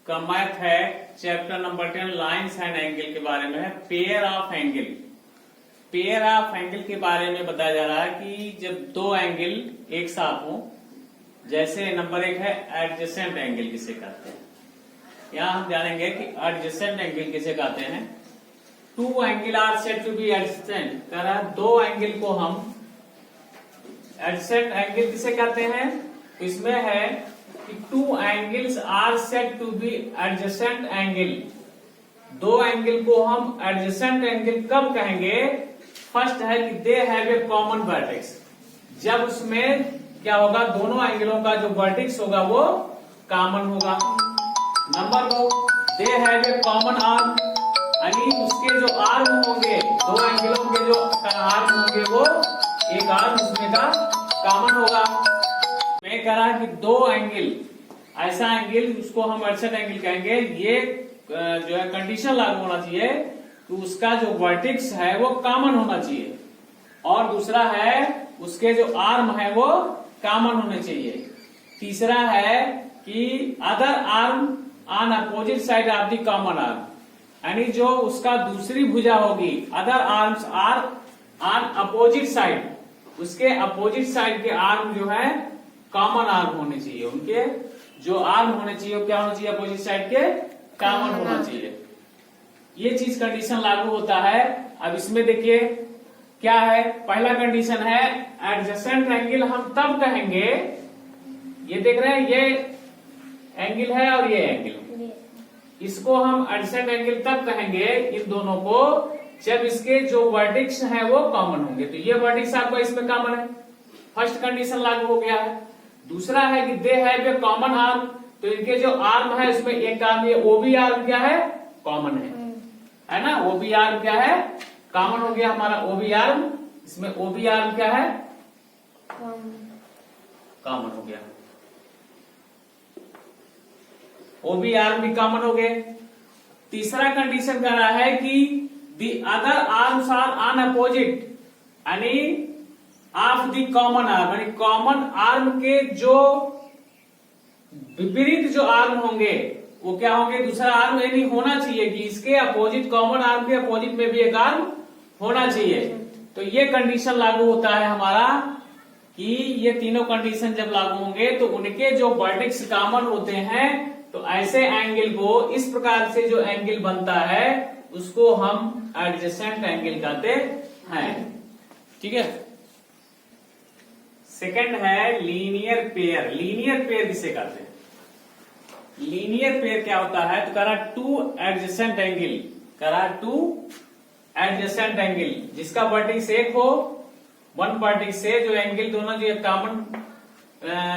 का मैथ है chapter number 10 lines and angle के बारे में है। Pair of angle, pair of angle के बारे में बताया जा रहा है कि जब दो एंगल एक साथ हो, जैसे नंबर 1 है एडजेसेंट एंगल किसे कहते हैं। यहाँ हम जानेंगे कि एडजेसेंट एंगल किसे कहते हैं। Two angle are said to be adjacent, कह रहा है दो एंगल को हम एडजेसेंट एंगल किसे कहते हैं। तो इसमें है कि two angles are said to be adjacent angle, दो एंगल को हम एडजेसेंट एंगल कब कहेंगे। फर्स्ट है कि they have a common vertex, जब उसमें क्या होगा, दोनों एंगलों का जो वर्टेक्स होगा वो कॉमन होगा। Number 2, they have a common arm, यानी उसके जो आर्म होंगे, दो एंगलों के जो आर्म होंगे वो एक आर्म उसमें का कॉमन होगा। मैं कह रहा कि दो एंगल, ऐसा एंगल उसको हम एडजेसेंट एंगल कहेंगे। ये जो है कंडीशन लागू होना चाहिए कि उसका जो वर्टेक्स है वो कॉमन होना चाहिए, और दूसरा है उसके जो आर्म है वो कॉमन होने चाहिए। तीसरा है कि other arm on opposite side of the common arm, यानी जो उसका दूसरी भुजा होगी, other arms are on opposite side, उसके अपोजिट साइड के आर्म जो है कॉमन आर्म होने चाहिए। उनके जो आर्म होने चाहिए वो क्या होना चाहिए, अपोजिट साइड के कॉमन होना चाहिए। ये चीज कंडीशन लागू होता है। अब इसमें देखिए क्या है, पहला कंडीशन है एडजेसेंट एंगल हम तब कहेंगे, ये देख रहे हैं ये एंगल है और ये एंगल, इसको हम एडजेसेंट एंगल तब कहेंगे इन दोनों को जब इसके जो वर्टेक्स है वो कॉमन होंगे। तो ये वर्टेक्स आपका इसमें कॉमन है, फर्स्ट कंडीशन लागू हो गया है। दूसरा है कि they have a common arm, तो इनके जो आर्म है उसमें एक आर्म, ये ओबी आर्म क्या है, कॉमन है ना। ओबी आर्म क्या है, कॉमन हो गया हमारा ओबी आर्म। इसमें ओबी आर्म क्या है, कॉमन हो गया, ओबी आर्म भी कॉमन हो गए। तीसरा कंडीशन कह रहा है कि the other arms are on opposite, यानी ऑफ दी कॉमन आर्म, यानी कॉमन आर्म के जो विपरीत जो आर्म होंगे वो क्या होंगे, दूसरा आर्म ये नहीं होना चाहिए कि इसके अपोजिट, कॉमन आर्म के अपोजिट में भी एक आर्म होना चाहिए। तो ये कंडीशन लागू होता है हमारा कि ये तीनों कंडीशन जब लागू होंगे तो उनके जो वर्टेक्स कॉमन होते हैं, तो ऐसे एंगल को, इस प्रकार से जो एंगल बनता है उसको हम एडजेसेंट एंगल कहते हैं। ठीक है। सेकंड है लीनियर पेयर। लीनियर पेयर किसे कहते हैं। लीनियर पेयर क्या होता है, तो करा टू एडजेसेंट एंगल, करा टू एडजेसेंट एंगल जिसका वर्टेक्स एक हो, वन वर्टेक्स से जो एंगल दोनों जो कॉमन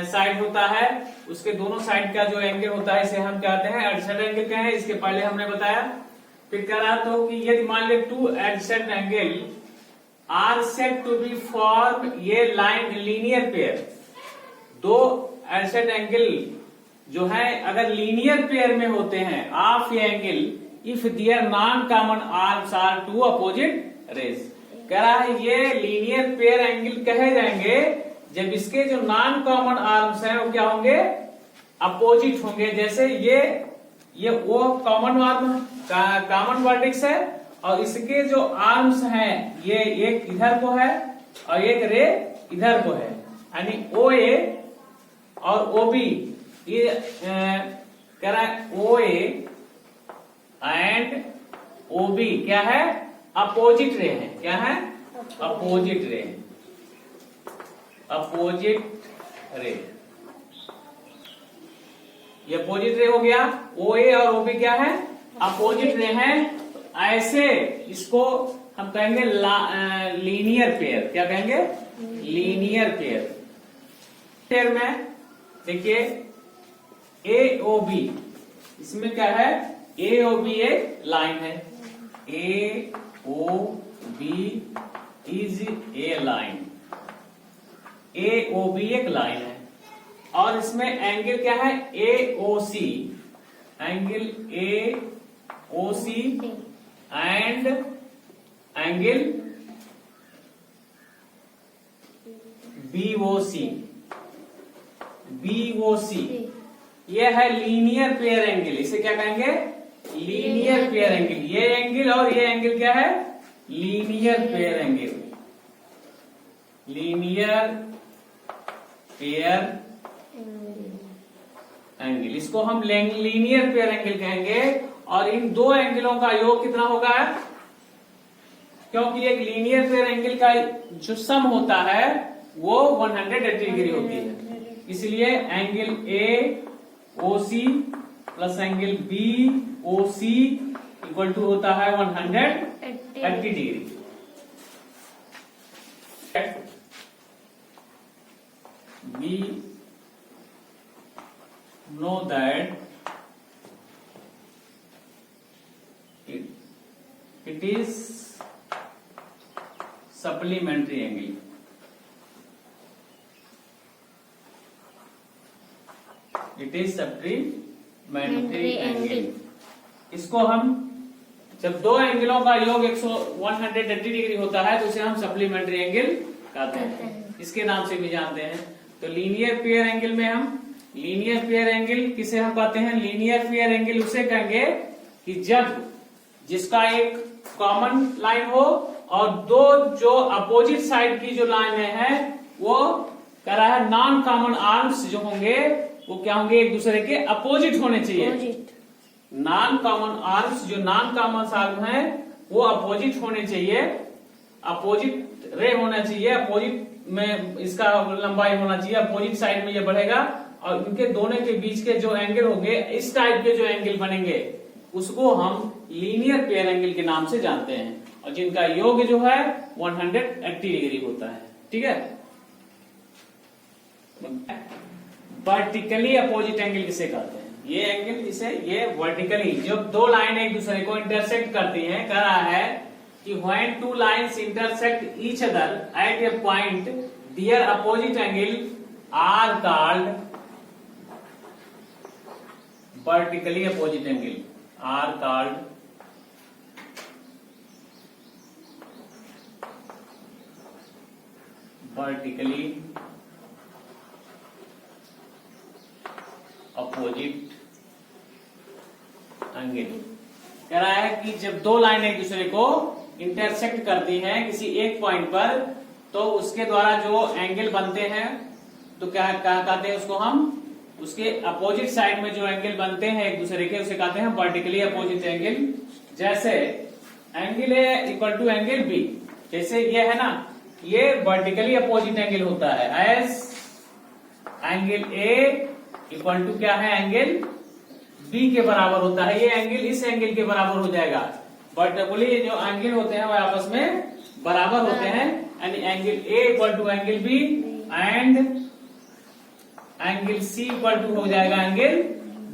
साइड होता है उसके दोनों साइड का जो एंगल होता है इसे हम कहते हैं एडजेसेंट एंगल कहते हैं। इसके पहले हमने बताया। फिर कह रहा तो कि यदि मान ले two adjacent angle are said to be form ये लाइन लीनियर पेयर, दो एडजेसेंट एंगल जो है अगर लीनियर पेयर में होते हैं ऑफ ये angle if their non common arms are two opposite rays, कह रहा है ये लीनियर पेयर एंगल कहे जाएंगे जब इसके जो नॉन कॉमन आर्म्स हैं वो क्या होंगे, अपोजिट होंगे। जैसे ये वो कॉमन आर्म कॉमन वर्टेक्स है और इसके जो आर्म्स हैं ये एक इधर को है और एक रे इधर को है, यानी ओ ए और ओ बी, ये कह रहा है ओ ए एंड ओ बी क्या है, अपोजिट रे है। क्या है, अपोजिट रे, अपोजिट रे, ये अपोजिट रे हो गया। ओ ए और ओ बी क्या है, अपोजिट रे हैं। ऐसे इसको हम कहेंगे लीनियर पेयर। क्या कहेंगे, लीनियर पेयर। पेयर में देखिए ए ओ बी, इसमें क्या है, ए ओ बी एक लाइन है, A O B is a line, A O B एक लाइन है। और इसमें एंगल क्या है, A O C, angle A O C and angle B O C, B O C, ये है लीनियर पेयर एंगल, इसे क्या कहेंगे? Linear pair angle. ये एंगल और ये एंगल क्या है? Linear pair angle. Linear pair angle, इसको हम लीनियर पेयर एंगल कहेंगे। और इन दो एंगलों का योग कितना होगा? क्योंकि एक लीनियर पेयर एंगल का जो सम होता है वो 180 डिग्री होती है, इसलिए angle A O C plus angle B O C equal to होता है 180 degree. We know that it is supplementary angle. It is supplementary angle. इसको हम जब दो एंगलों का योग 180 डिग्री होता है तो उसे हम सप्लीमेंट्री एंगल कहते हैं, इसके नाम से भी जानते हैं। तो लीनियर पेयर एंगल में हम लीनियर पेयर एंगल किसे हम कहते हैं? लीनियर पेयर एंगल उसे कहेंगे कि जब जिसका एक कॉमन लाइन हो और दो जो अपोजिट साइड की जो लाइन है वो कह रहा है नॉन कॉमन आर्म्स जो होंगे वो क्या होंगे? एक दूसरे के अपोजिट होने चाहिए। नॉन कॉमन आर्म्स, जो नॉन कॉमन आर्म है वो अपोजिट होने चाहिए, अपोजिट रे होना चाहिए, अपोजिट में इसका लंबाई होना चाहिए, अपोजिट साइड में ये बढ़ेगा और इनके दोनों के बीच के जो एंगल होंगे इस टाइप के जो एंगल बनेंगे उसको हम लीनियर पेयर एंगल के नाम से जानते हैं और जिनका योग जो है 180 डिग्री होता है। ठीक है। वर्टिकली अपोजिट एंगल किसे कहते हैं? ये एंगल जिसे ये वर्टिकली जब दो लाइन एक दूसरे को इंटरसेक्ट करती हैं, कह रहा है कि when two lines intersect each other at a point their opposite angle are called vertically opposite angle, are called vertically opposite angle. कह रहा है कि जब दो लाइन एक दूसरे को इंटरसेक्ट करती हैं किसी एक पॉइंट पर तो उसके द्वारा जो एंगल बनते हैं तो क्या कहते हैं उसको? हम उसके अपोजिट साइड में जो एंगल बनते हैं एक दूसरे के उसे कहते हैं वर्टिकली अपोजिट एंगल। जैसे angle A equal to angle B, जैसे ये है ना, ये वर्टिकली अपोजिट एंगल होता है as angle A equal to क्या है? एंगल बी के बराबर होता है। ये एंगल इस एंगल के बराबर हो जाएगा। वर्टिकली जो एंगल होते हैं वो आपस में बराबर होते हैं, यानी angle A equal to angle B and angle C equal to हो जाएगा एंगल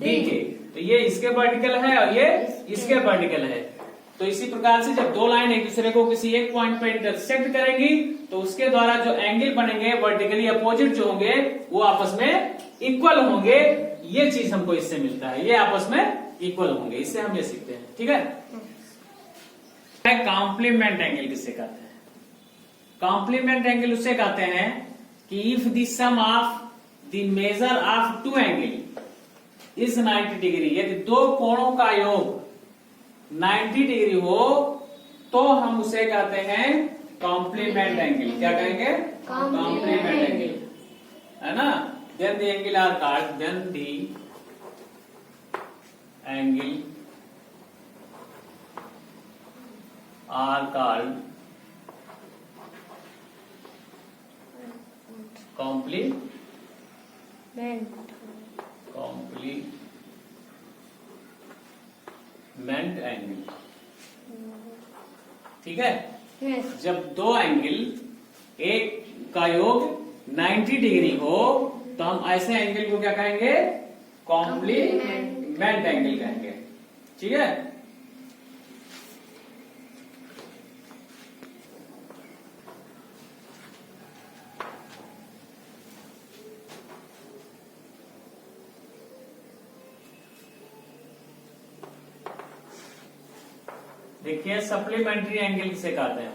बी के। तो ये इसके वर्टिकल है और ये इसके वर्टिकल है। तो इसी प्रकार से जब दो लाइन एक दूसरे को किसी एक पॉइंट पर इंटरसेक्ट करेंगी तो उसके द्वारा जो एंगल बनेंगे वर्टिकली अपोजिट जो होंगे वो आपस में इक्वल होंगे। ये चीज हमको इससे मिलता है, ये आपस में इक्वल होंगे, इससे हम ये सीखते हैं। ठीक है। कॉम्प्लीमेंट एंगल किसे कहते हैं? कॉम्प्लीमेंट एंगल उसे कहते हैं कि if the sum of the measure of two angle is 90 degree, यदि दो कोणों का योग 90 डिग्री हो तो हम उसे कहते हैं कॉम्प्लीमेंट एंगल। क्या कहेंगे? कॉम्प्लीमेंट एंगल, है ना। Then the angle are called, then the angle are called complement angle. ठीक है। yes. जब दो एंगल एक का योग 90 डिग्री हो तो हम ऐसे एंगल को क्या कहेंगे? कॉम्प्लीमेंट एंगल कहेंगे। ठीक है। देखिए सप्लीमेंट्री एंगल किसे कहते हैं?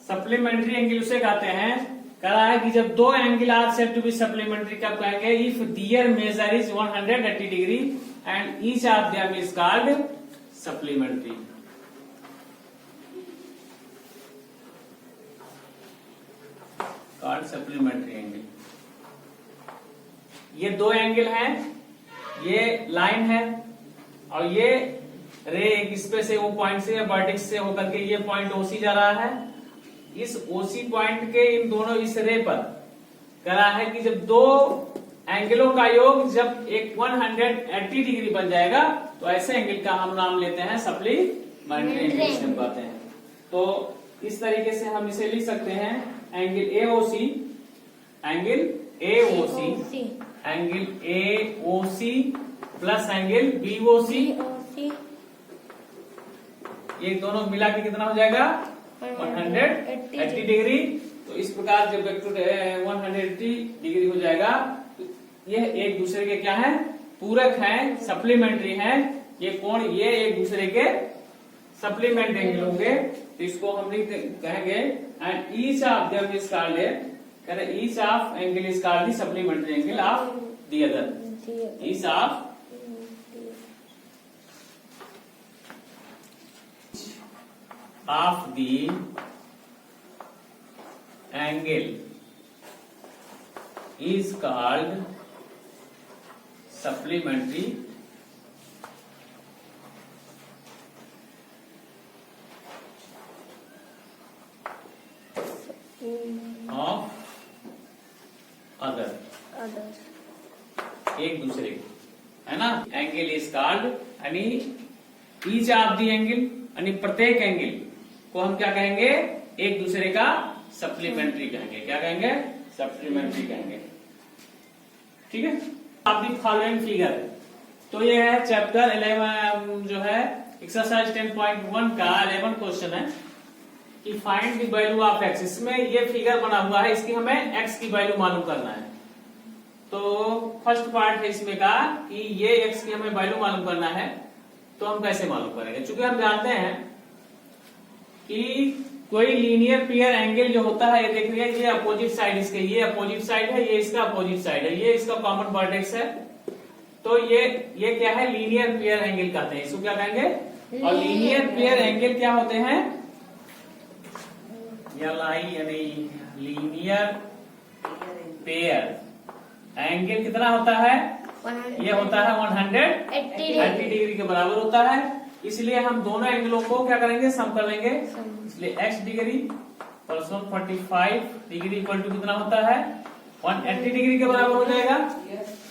सप्लीमेंट्री एंगल उसे कहते हैं कह रहा है कि जब दो angle are said to be supplementary, कब कहेंगे? If there measure is 180 degree and each of them is called supplementary. Called supplementary angle. ये दो एंगल हैं, ये लाइन है और ये रे इस पे से वो पॉइंट से वर्टेक्स से होकर के ये पॉइंट ओसी जा रहा है। इस ओसी पॉइंट के इन दोनों इस रे पर कह रहा है कि जब दो एंगलों का योग जब एक 180 डिग्री बन जाएगा तो ऐसे एंगल का हम नाम लेते हैं सप्लीमेंट्री एंगल कहते हैं। तो इस तरीके से हम इसे लिख सकते हैं angle AOC, angle AOC, angle AOC plus angle BOC, ये दोनों मिला के कितना हो जाएगा? 180 डिग्री। तो इस प्रकार जब वेक्टर 180 डिग्री हो जाएगा तो यह एक दूसरे के क्या है? पूरक हैं, सप्लीमेंट्री हैं। ये कोण ये एक दूसरे के सप्लीमेंट एंगल होंगे। तो इसको हम कहेंगे and each of them is called, each of angle is called the supplementary angle of the other. Each of the angle is called supplementary of other, एक दूसरे के, है ना? एंगल इज कॉल्ड यानी ईच ऑफ द एंगल यानी प्रत्येक angle को हम क्या कहेंगे? एक दूसरे का सप्लीमेंट्री कहेंगे। क्या कहेंगे? सप्लीमेंट्री कहेंगे। ठीक है। आप दी फॉलोइंग फिगर, तो ये है चैप्टर 11 जो है एक्सरसाइज 10.1 का 11 क्वेश्चन है कि find the value of x. इसमें ये फिगर बना हुआ है, इसकी हमें एक्स की वैल्यू मालूम करना है। तो फर्स्ट पार्ट है इसमें का कि ये एक्स की हमें वैल्यू मालूम करना है। तो हम कैसे मालूम करेंगे? चूंकि हम जानते हैं कि कोई लीनियर पेयर एंगल जो होता है, ये देख रही है, ये अपोजिट साइड इसके, ये अपोजिट साइड है, ये इसका अपोजिट साइड है, ये इसका कॉमन वर्टेक्स है। तो ये क्या है? लीनियर पेयर एंगल कहते हैं। इसको क्या कहेंगे? और लीनियर पेयर एंगल क्या होते हैं? यानी लीनियर पेयर एंगल कितना होता है? ये होता है 180 डिग्री के बराबर होता है। इसलिए हम दोनों एंगलों को क्या करेंगे? सम कर लेंगे। इसलिए x degree plus 145 degree equal to कितना होता है? 180 डिग्री के बराबर हो जाएगा।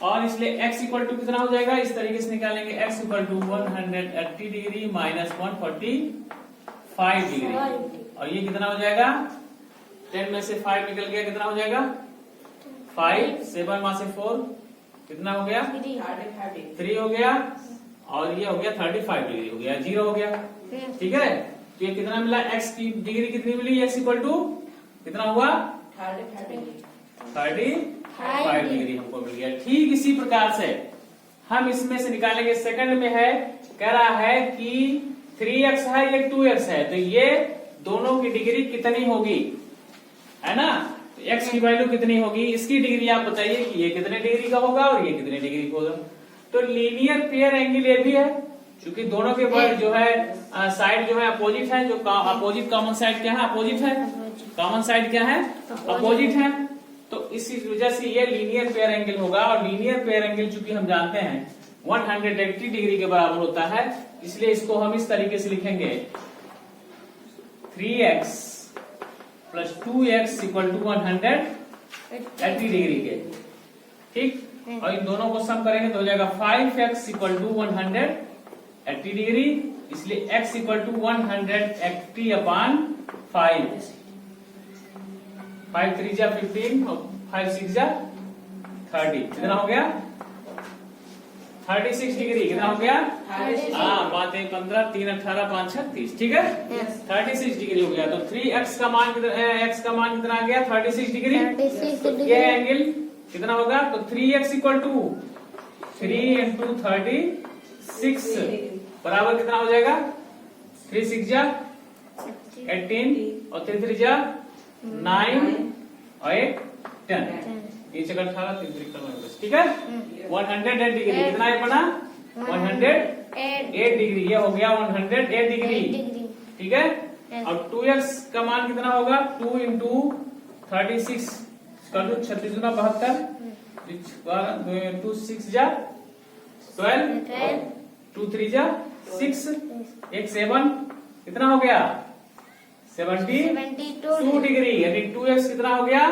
और इसलिए x इक्वल टू कितना हो जाएगा? इस तरीके से निकालेंगे x equal to 180 degree minus 145 degree. और ये कितना हो जाएगा? 10 में से 5 निकल गया, कितना हो जाएगा? 5, 7 में से 4 कितना हो गया? 3 हो गया। और ये हो गया 35 डिग्री हो गया, 0 हो गया। ठीक है। तो ये कितना मिला? x की डिग्री कितनी मिली? x इक्वल टू कितना हुआ? 35 डिग्री हमको मिल गया। ठीक इसी प्रकार से हम इसमें से निकालेंगे। सेकंड में है, कह रहा है कि 3x है, ये 2x है, तो ये दोनों की डिग्री कितनी होगी, है ना? x की वैल्यू कितनी होगी, इसकी डिग्री आप बताइए कि ये कितने डिग्री का होगा और ये कितने डिग्री का होगा। तो लीनियर पेयर एंगल ये भी है, क्योंकि दोनों के वर्ड जो है साइड जो है अपोजिट है। जो अपोजिट कॉमन साइड क्या है? अपोजिट है। कॉमन साइड क्या है? अपोजिट है। तो इसी वजह से ये लीनियर पेयर एंगल होगा। और लीनियर पेयर एंगल चूंकि हम जानते हैं 180 डिग्री के बराबर होता है, इसलिए इसको हम इस तरीके से लिखेंगे 3x plus 2x equal to 180 degree के। ठीक। और इन दोनों को सम करेंगे तो हो जाएगा 5x इक्वल टू 180 डिग्री। इसलिए x इक्वल टू 180 अपॉन 5। 5 3 जा 15 और 5 6 जा 30। कितना हो गया? 36 डिग्री। कितना हो गया? हाँ, 5 1 15 3 18 5 6 30। ठीक है। 36 डिग्री हो गया। तो 3x का मान कितना आ गया? 36 डिग्री। ये एंगल कितना होगा? तो 3x इक्वल टू 3 इंटू 36 बराबर कितना हो जाएगा? 3 6 जा 18 और 3 3 जा 9 और एक 10, 3 × 18, 3 × 19, ठीक है। 108 डिग्री कितना है बना 108 डिग्री, ये हो गया 108 डिग्री, ठीक है। अब 2x का मान कितना होगा 2 × 36 कर दो 36 × 72, 2 6 जा 12, 2 3 जा 6, एक 7 कितना हो गया 72 डिग्री, यानी 2x कितना हो गया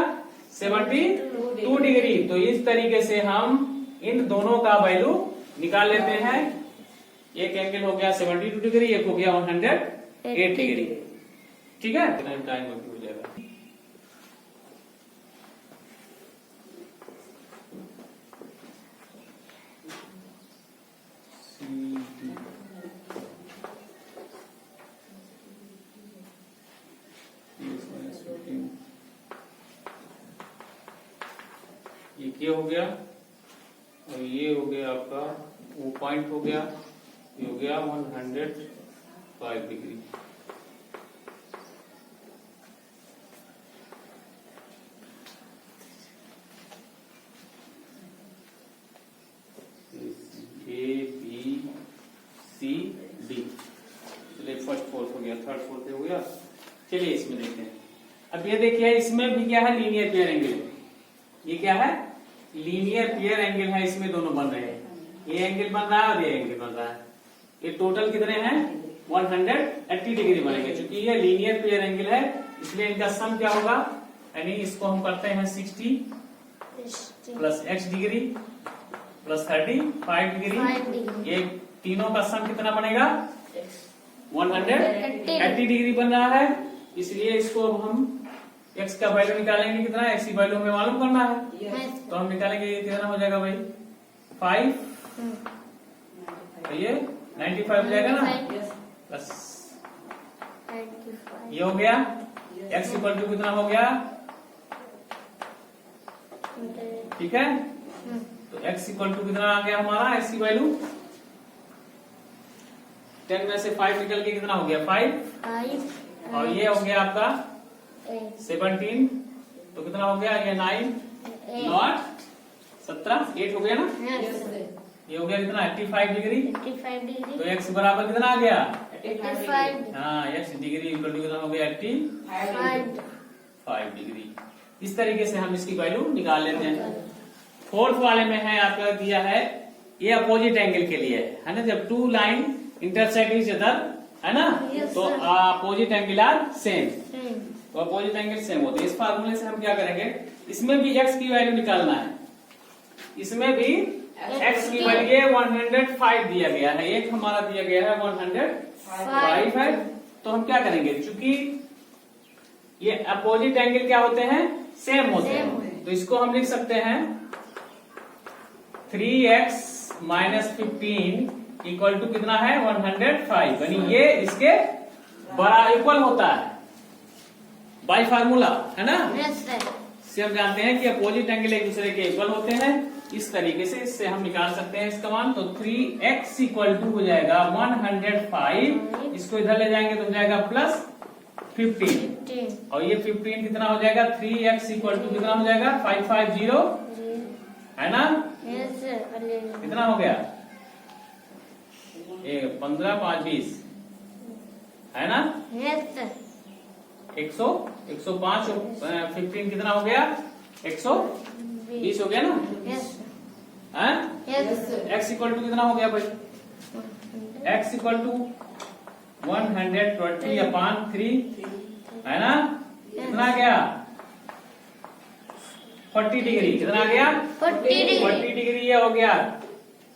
72 डिग्री। तो इस तरीके से हम इन दोनों का वैल्यू निकाल लेते हैं। एक एंगल हो गया 72 डिग्री, एक हो गया 108 डिग्री, ठीक है। टाइम हो जाएगा। ये हो गया और ये हो गया आपका वो पॉइंट हो गया, ये हो गया 105 degree. A B C D, चलिए फर्स्ट फोर्थ हो गया, थर्ड फोर्थ हो गया। चलिए इसमें देखते हैं। अब ये देखिए इसमें भी क्या है लीनियर पेयर एंगल, ये क्या है लीनियर पेयर एंगल है, इसमें दोनों बन रहे हैं, ये एंगल बन रहा है और ये एंगल बन रहा है। ये टोटल कितने हैं 180 डिग्री बनेंगे। चूंकि ये लीनियर पेयर एंगल है इसलिए इनका सम क्या होगा, यानी इसको हम करते हैं 60 plus x degree plus 35 degree, ये तीनों का सम कितना बनेगा 180 डिग्री बन रहा है। इसलिए इसको अब हम x का वैल्यू निकालेंगे, कितना x की वैल्यू हमें मालूम करना है, तो हम निकालेंगे ये कितना हो जाएगा भाई 5, तो ये 95 हो जाएगा ना, प्लस ये हो गया x इक्वल टू कितना हो गया, ठीक है। तो x इक्वल टू कितना आ गया हमारा, x की वैल्यू 10 में से 5 निकल के कितना हो गया 5, और ये हो गया आपका 17, तो कितना हो गया ये 9 नॉट 17 8 हो गया ना, ये हो गया कितना 85 डिग्री, तो x बराबर कितना आ गया 85, हाँ x डिग्री इक्वल टू कितना हो गया 85 डिग्री। इस तरीके से हम इसकी वैल्यू निकाल लेते हैं। फोर्थ वाले में है आपका दिया है ये अपोजिट एंगल के लिए है ना, जब two line intersect each other है ना, तो अपोजिट एंगल आर सेम, तो अपोजिट एंगल सेम होते हैं। इस फार्मूले से हम क्या करेंगे, इसमें भी x की वैल्यू निकालना है, इसमें भी x की वैल्यू 105 दिया गया है, एक हमारा दिया गया है 105 है। तो हम क्या करेंगे, चूंकि ये अपोजिट एंगल क्या होते हैं सेम होते हैं, तो इसको हम लिख सकते हैं 3x माइनस 15 इक्वल टू कितना है 105, यानी ये इसके बड़ा इक्वल होता है बाय फार्मूला है ना। से हम जानते हैं कि अपोजिट एंगल एक दूसरे के इक्वल होते हैं, इस तरीके से इससे हम निकाल सकते हैं इसका मान। तो 3x इक्वल टू हो जाएगा 105, इसको इधर ले जाएंगे तो हो जाएगा प्लस 15, और ये 15 कितना हो जाएगा 3x इक्वल टू कितना हो जाएगा 550 है ना, कितना हो गया 15 5 20 है ना, 100 105 15 कितना हो गया 120 हो गया ना, x इक्वल टू कितना हो गया भाई, x इक्वल टू 120/3 है ना, कितना आ गया 40 डिग्री, कितना आ गया 40 डिग्री ये हो गया,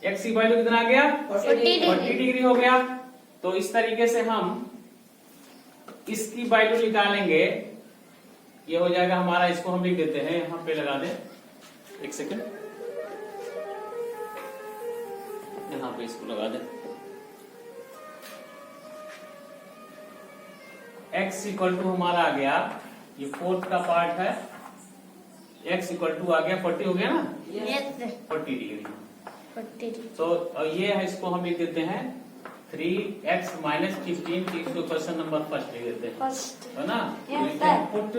x की वैल्यू कितना आ गया 40 डिग्री हो गया। तो इस तरीके से हम इसकी वैल्यू निकालेंगे, ये हो जाएगा हमारा, इसको हम लिख देते हैं यहाँ पे लगा दें, एक सेकंड यहाँ पे इसको लगा दें, x इक्वल टू हमारा आ गया, ये फोर्थ का पार्ट है, x इक्वल टू आ गया 40 हो गया ना, 40 डिग्री। तो ये है, इसको हम लिख देते हैं 3x माइनस 15, इसको क्वेश्चन नंबर फर्स्ट लिख देते हैं है ना, put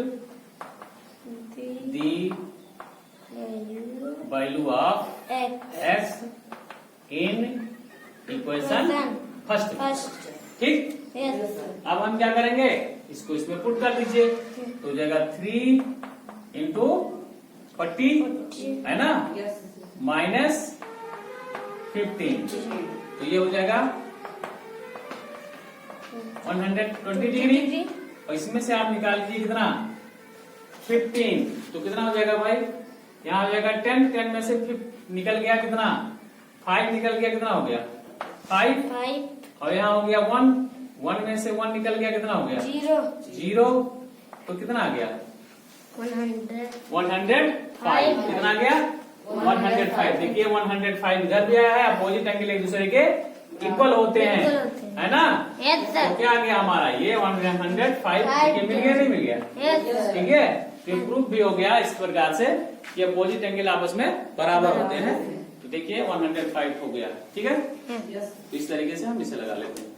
the value of x in equation first. ठीक, अब हम क्या करेंगे, इसको इसमें पुट कर दीजिए, तो हो जाएगा 3 इंटू 40 है ना, माइनस 15, तो ये हो जाएगा 120 डिग्री। और इसमें से आप निकाल लीजिए कितना, 15, तो कितना हो जाएगा भाई, यहाँ हो जाएगा 10 में से निकल गया कितना, 5 निकल गया, कितना हो गया 5, और यहाँ हो गया 1 में से 1 निकल गया, कितना हो गया 0, तो कितना आ गया 105, कितना आ गया 105। देखिए 105 इधर भी आया है, अपोजिट एंगल एक दूसरे के इक्वल होते हैं, है ना। तो क्या आ गया हमारा ये 105, ये मिल गया नहीं मिल गया, ठीक है। तो प्रूफ भी हो गया इस प्रकार से कि अपोजिट एंगल आपस में बराबर होते हैं। तो देखिए 105 हो गया, ठीक है। इस तरीके से हम इसे लगा लेते हैं।